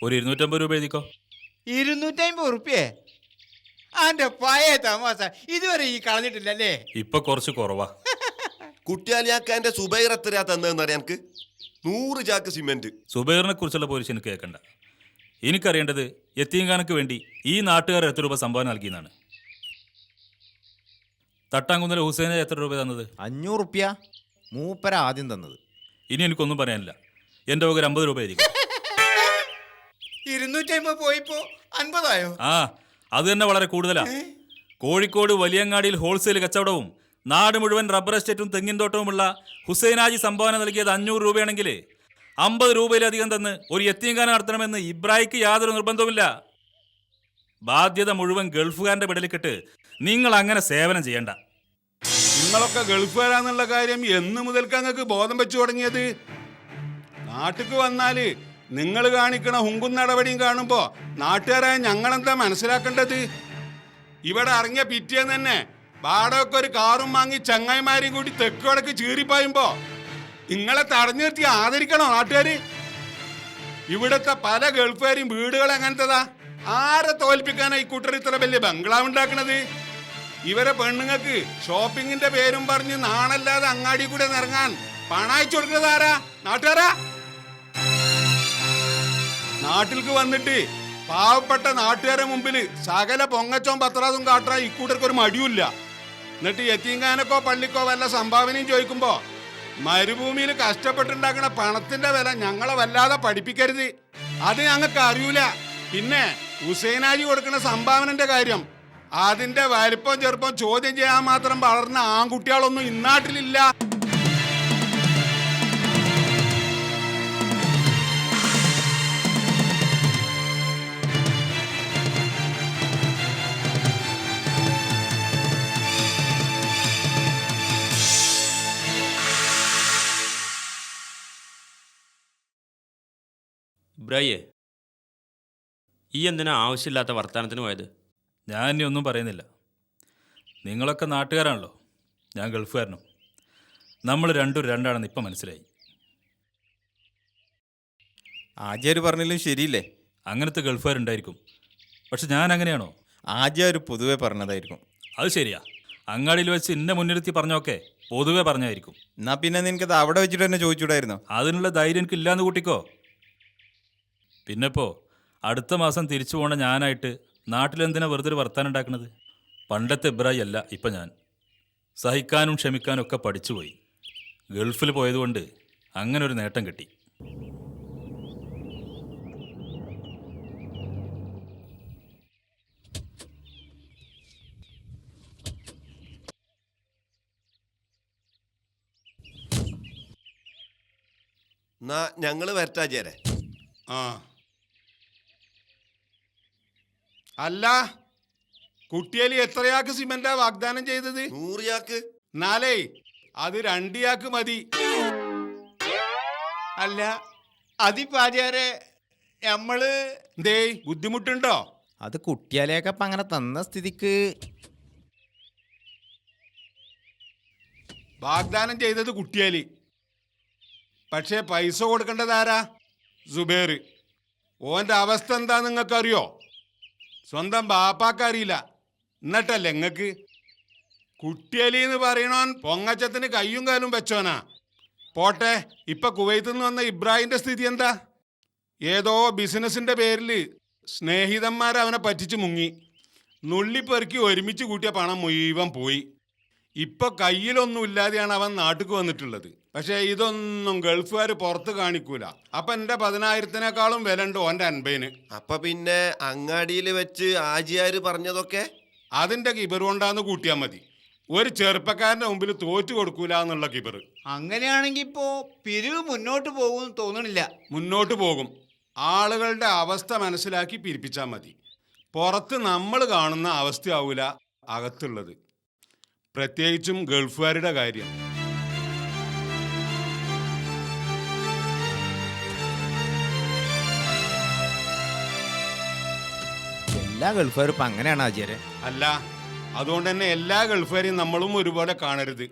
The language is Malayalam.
ഒരു 250 രൂപ എഴുതിക്കോ. 250 ഉറുപ്പ്യേ? അന്റെ പഴയ തമാശ ഇതുവരെ ഈ കളഞ്ഞിട്ടില്ലല്ലേ? ഇപ്പൊ കുറച്ച് കുറവാ. കുട്ടിയാലിയാക്കാന്റെ സുബൈർ എത്രയാ തന്നതെന്നറിയാം എനിക്ക്? 100 ചാക്ക് സിമെന്റ്. സുബൈറിനെ കുറിച്ചുള്ള പോലീസ് എനിക്ക് കേൾക്കണ്ട. എനിക്കറിയേണ്ടത് യത്തീംഖാനക്ക് വേണ്ടി ഈ നാട്ടുകാർ എത്ര രൂപ സംഭാവന നൽകിയെന്നാണ്. തട്ടാങ്കുന്നലെ ഹുസൈനെ എത്ര രൂപ തന്നത്? 500 ഉറുപ്പ്യ മൂപ്പര ആദ്യം തന്നത്. ഇനി എനിക്കൊന്നും പറയാനില്ല. എൻ്റെ വക 50 രൂപ ആയിരിക്കും. 250 പോയിപ്പോ 50 ആയോ? ആ, അത് തന്നെ വളരെ കൂടുതലാ. കോഴിക്കോട് വലിയങ്ങാടിയിൽ ഹോൾസെയിൽ കച്ചവടവും നാട് മുഴുവൻ റബ്ബർ എസ്റ്റേറ്റും തെങ്ങിൻതോട്ടവുമുള്ള ഹുസൈനാജി സംഭാവന നൽകിയത് 500 രൂപയാണെങ്കിൽ 50 രൂപയിലധികം തന്ന് ഒരു യത്തീംഖാന നടത്തണമെന്ന് ഇബ്രാഹിക്ക് യാതൊരു നിർബന്ധവുമില്ല. ബാധ്യത മുഴുവൻ ഗൾഫുകാരന്റെ പിടലിക്കിട്ട് നിങ്ങൾ അങ്ങനെ സേവനം ചെയ്യണ്ട. നിങ്ങളൊക്കെ ഗൾഫുകാരാന്നുള്ള കാര്യം എന്ന് മുതൽക്ക് അങ്ങക്ക് ബോധം വെച്ചു തുടങ്ങിയത്? നാട്ടിക്ക് വന്നാല് നിങ്ങൾ കാണിക്കണ ഹുങ്കും നടപടിയും കാണുമ്പോ നാട്ടുകാരായ ഞങ്ങളെന്താ മനസ്സിലാക്കേണ്ടത്? ഇവിടെ ഇറങ്ങിയ പിറ്റേന്ന് തന്നെ വാടകയ്ക്ക് ഒരു കാറും വാങ്ങി ചങ്ങായിമാരെയും കൂടി തെക്ക് വടക്ക് ചീറിപ്പായുമ്പോ നിങ്ങളെ തടഞ്ഞു നിർത്തി ആദരിക്കണോ നാട്ടുകാര്? ഇവിടുത്തെ പല ഗൾഫുകാരും വീടുകൾ എങ്ങനത്തതാ? ആരെ തോൽപ്പിക്കാനാ ഈ കൂട്ടർ ഇത്ര വലിയ ബംഗ്ലാവ് ഉണ്ടാക്കണത്? ഇവരെ പെണ്ണുങ്ങൾക്ക് ഷോപ്പിങ്ങിന്റെ പേരും പറഞ്ഞ് നാണല്ലാതെ അങ്ങാടി കൂടെ നിറങ്ങാൻ പണം അയച്ചു കൊടുക്കുന്നത് ആരാ? നാട്ടുകാരാ. നാട്ടിലേക്ക് വന്നിട്ട് പാവപ്പെട്ട നാട്ടുകാരെ മുമ്പിൽ സകല പൊങ്ങച്ചോം പത്രാതും കാട്ടാ ഇക്കൂട്ടർക്ക് ഒരു മടിയുമില്ല. എന്നിട്ട് യത്തീംഖാനക്കോ പള്ളിക്കോ വല്ല സംഭാവനയും ചോദിക്കുമ്പോ മരുഭൂമിയിൽ കഷ്ടപ്പെട്ടുണ്ടാക്കുന്ന പണത്തിന്റെ വില ഞങ്ങളെ വല്ലാതെ പഠിപ്പിക്കരുത്, അത് ഞങ്ങൾക്ക് അറിയൂല. പിന്നെ ഹുസൈനാജി കൊടുക്കുന്ന സംഭാവനന്റെ കാര്യം, അതിന്റെ വലിപ്പം ചെറുപ്പം ചോദ്യം ചെയ്യാൻ മാത്രം വളർന്ന ആൺകുട്ടികളൊന്നും ഇന്നാട്ടിലില്ല. ഇബ്രാഹിയെ, ഈ എന്തിനാ ആവശ്യമില്ലാത്ത വർത്തമാനത്തിന് പോയത്? ഞാൻ ഇനി ഒന്നും പറയുന്നില്ല. നിങ്ങളൊക്കെ നാട്ടുകാരാണല്ലോ, ഞാൻ ഗൾഫുകാരനും. നമ്മൾ രണ്ടും രണ്ടാണെന്ന് ഇപ്പം മനസ്സിലായി. ആചാര്യ പറഞ്ഞാലും ശരിയില്ലേ? അങ്ങനത്തെ ഗൾഫുകാരുണ്ടായിരിക്കും. പക്ഷെ ഞാൻ അങ്ങനെയാണോ? ആചാര്യ പൊതുവെ പറഞ്ഞതായിരിക്കും. അത് ശരിയാ. അങ്ങാടിയിൽ വെച്ച് ഇന്നെ മുൻനിർത്തി പറഞ്ഞൊക്കെ പൊതുവെ പറഞ്ഞായിരിക്കും. എന്നാ പിന്നെ നിനക്കത് അവിടെ വെച്ചിട്ട് തന്നെ ചോദിച്ചൂടായിരുന്നോ? അതിനുള്ള ധൈര്യം എനിക്ക് ഇല്ലാന്ന് കൂട്ടിക്കോ. പിന്നെപ്പോ അടുത്ത മാസം തിരിച്ചു പോകണ ഞാനായിട്ട് നാട്ടിലെന്തിനാ വെറുതെ ഒരു വർത്താനം ഉണ്ടാക്കണത്? പണ്ടത്തെ ഇബ്രാഹിം അല്ല ഇപ്പം ഞാൻ. സഹിക്കാനും ക്ഷമിക്കാനും ഒക്കെ പഠിച്ചുപോയി. ഗൾഫിൽ പോയതുകൊണ്ട് അങ്ങനെ ഒരു നേട്ടം കിട്ടി. എന്നാ ഞങ്ങള് വരട്ടാചാരെ. ആ അല്ല, കുട്ടിയേലി എത്രയാക്ക് സിമെന്റാ വാഗ്ദാനം ചെയ്തത്? 100 ചാക്ക്. എന്നാലേ അത് 2 ചാക്ക് മതി. അല്ല അതിപ്പാചാരെ നമ്മള് എന്തേ ബുദ്ധിമുട്ടുണ്ടോ? അത് കുട്ടിയാലേക്കപ്പം അങ്ങനെ തന്ന സ്ഥിതിക്ക് വാഗ്ദാനം ചെയ്തത് കുട്ടിയേലി, പക്ഷേ പൈസ കൊടുക്കേണ്ടത് ആരാ? സുബൈർ. ഓന്റെ അവസ്ഥ എന്താ നിങ്ങൾക്കറിയോ? സ്വന്തം ബാപ്പാക്കറിയില്ല, എന്നിട്ടല്ലേ നിങ്ങക്ക്? കുട്ടിയേലി എന്ന് പറയണോൻ പൊങ്ങച്ചത്തിന് കയ്യും കാലും വെച്ചോനാ. പോട്ടെ, ഇപ്പൊ കുവൈത്തിൽ നിന്ന് വന്ന ഇബ്രാഹിമിന്റെ സ്ഥിതി എന്താ? ഏതോ ബിസിനസിന്റെ പേരിൽ സ്നേഹിതന്മാർ അവനെ പറ്റിച്ച് മുങ്ങി. നുള്ളിപ്പെറുക്കി ഒരുമിച്ച് കൂട്ടിയ പണം മുഴുവൻ പോയി. ഇപ്പൊ കയ്യിലൊന്നും ഇല്ലാതെയാണ് അവൻ നാട്ടിക്ക് വന്നിട്ടുള്ളത്. പക്ഷേ ഇതൊന്നും ഗൾഫുകാർ പുറത്ത് കാണിക്കൂല. അപ്പൊ എന്റെ 10,000-നേക്കാളും വില ഉണ്ട് ഓന്റെ 50-ന്. അപ്പൊ പിന്നെ അങ്ങാടിയിൽ വെച്ച് ആജിയാര് പറഞ്ഞതൊക്കെ അതിന്റെ കിബർ കൊണ്ടാന്ന് കൂട്ടിയാ മതി. ഒരു ചെറുപ്പക്കാരന്റെ മുമ്പിൽ തോറ്റു കൊടുക്കൂല എന്നുള്ള കിബർ. അങ്ങനെയാണെങ്കി ഇപ്പോ പിരിവ് മുന്നോട്ട് പോകുമെന്ന് തോന്നണില്ല. മുന്നോട്ട് പോകും. ആളുകളുടെ അവസ്ഥ മനസ്സിലാക്കി പിരിപ്പിച്ചാൽ മതി. പുറത്ത് നമ്മൾ കാണുന്ന അവസ്ഥയാവൂല അകത്തുള്ളത്, പ്രത്യേകിച്ചും ഗൾഫുകാരുടെ കാര്യം. എല്ലാ ഗൾഫുകാരും ഇപ്പം അങ്ങനെയാണ് ആചാര്യ. അല്ല, അതുകൊണ്ട് തന്നെ എല്ലാ ഗൾഫുകാരെയും നമ്മളും ഒരുപോലെ കാണരുത്.